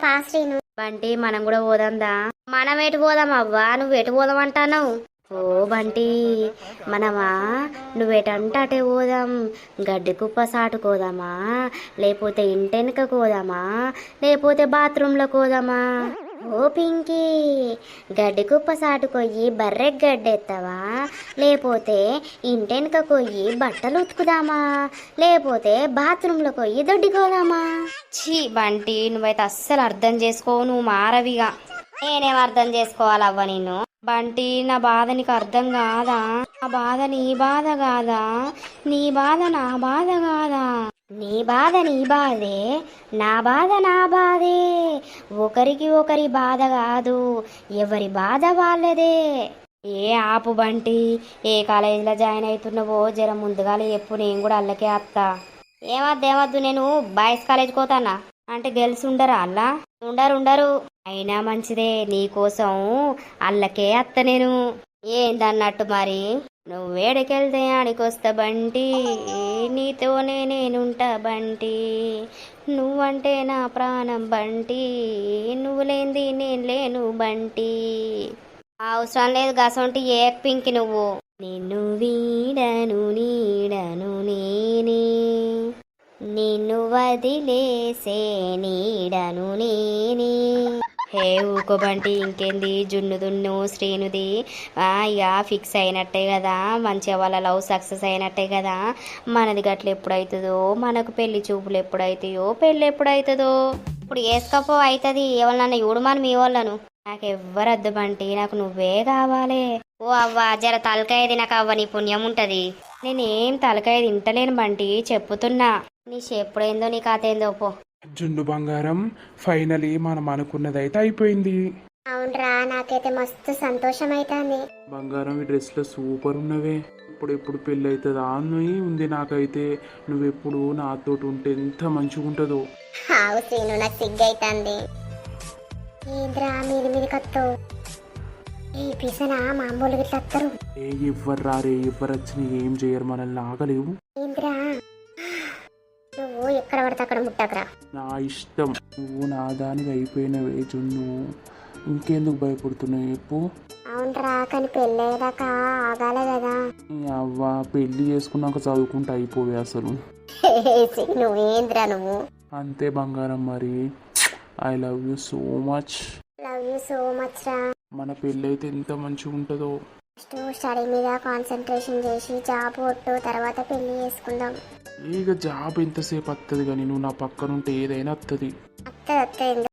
పాశ్రీను బంటి మనం కూడా పోదాందా? మనం ఎటు పోదాం అవ్వా? నువ్వు ఎటు పోదాం అంటావు? ఓ బంటి మనమా నువ్వెటంటే అటే పోదాం. గడ్డి కుప్ప సాటుకోదామా, లేకపోతే ఇంటెనక కోదామా, లేకపోతే బాత్రూంలో కోదామా? ఓ పింకీ, గడ్డి కుప్ప సాటుకొయ్యి బర్రె గడ్డెత్తవా, లేకపోతే ఇంటెనక కొయ్యి బట్టలు ఉతుకుదామా, లేకపోతే బాత్రూంలో కొయ్యి దొడ్డికోదామా? ఛీ బంటి, నువ్వైతే అస్సలు అర్థం చేసుకోవు. నువ్వు మారవిగా. నేనేం అర్థం చేసుకోవాలవ్వ నిన్ను? బంటి, నా బాధ నీకు అర్థం కాదా? నా బాధ నీ బాధ కాదా? నీ బాధ నా బాధ కాదా? నీ బాధ నీ బాధే, నా బాధ నా బాధే. ఒకరికి ఒకరి బాధ కాదు, ఎవరి బాధ వాళ్ళదే. ఏ ఆపు బంటి, ఏ కాలేజీలో జాయిన్ అవుతున్నావో జర ముందుగాలే చెప్పు, నేను కూడా అల్లకే వస్తా. ఏమద్దు, నేను బాయ్స్ కాలేజ్ పోతానా? అంటే గర్ల్స్ ఉండరా అల్లా? ఉండరు. అయినా మంచిదే, నీకోసం అల్లకే అత్త నేను. ఏందన్నట్టు మరి? నువ్వేడికెళ్తే ఆడికొస్తా బంటి, నీతోనే నేనుంటా బంటి. నువ్వంటే నా ప్రాణం బంటి, నువ్వు లేంది నేను లేను బంటి. అవసరం లేదు గసంటి ఏ పింకి నువ్వు. నిన్ను వీడను నీడను నేనే, నిన్ను వదిలేసే నీడను నేనే. హే ఊకో బంటి, ఇంకేంది? జున్ను దున్ను శ్రీనుది ఇక ఫిక్స్ అయినట్టే కదా, మంచిగా వాళ్ళ లవ్ సక్సెస్ అయినట్టే కదా. మనది గట్ల ఎప్పుడవుతుందో, మనకు పెళ్లి చూపులు ఎప్పుడైతాయో, పెళ్ళి ఎప్పుడవుతుందో. ఇప్పుడు వేసుకపో అవుతుంది. ఎవరినన్నా చూడమని మీ వాళ్ళను. నాకు ఎవ్వరద్దు బంటి, నాకు నువ్వే కావాలి. ఓ అవ్వ, జర తలకాయ తినక అవ్వ, నీ పుణ్యం ఉంటది. నేనేం తలకాయ తింటలేను బంటి, చెప్పుతున్నా. నీ చెప్పుడేందో నీ కథ ఏందో పో. జున్ను బంగారం, ఫైనలీ మనం అనుకున్నదైతే అయిపోయింది. అవునరా, నాకైతే మస్తు సంతోషం అవుతుంది. బంగారం, ఈ డ్రెస్ లో సూపర్ ఉన్నవే. ఎప్పుడు పెళ్ళి అవుతుందా అని ఉంది నాకైతే. నువ్వెప్పుడు నాతోటి ఉంటే ఎంత మంచిగా ఉంటుందో. ఆవు శ్రీను, నాకు సిగ్గైతుంది. ఏంద్రా మీది కత్తావు? ఈ పిసన మామూలు గిట్ల వస్తారు. ఎవ్వరు రారే, ఎవ్వరు వచ్చి ఏం చేయరు, మనల్ని ఆగలేవు. ఏంద్రా, నువ్వు ఎక్కడ పడితే అక్కడ ముట్టకరా. నా ఇష్టం. నువ్వు నా దానికి అయిపోయినవే జున్ను, ఇంకెందుకు భయపడుతున్నావు చెప్పు. అవునరా, కానీ పెళ్ళయ్యేదాకా ఆగాలే కదా. అవ్వ, పెళ్లి చేసుకున్నాక చదువుకుంటే అయిపోవే అసలు. నువ్వేంద్రా నువ్వు. అంతే బంగారం మరి. I love you so much. Love you so much రా. మన పెళ్ళి అయితే ఎంత మంచిగా ఉంటుందో. ఫస్ట్ స్టడీ మీద కాన్సన్ట్రేషన్ చేసి జాబ్ కొట్టు, తర్వాత పెళ్లి చేసుకుందాం. ఇక జాబ్ ఎంతసేపు వస్తుంది కానీ నువ్వు నా పక్కనుంటే ఏదైనా వస్తుంది. అత్తది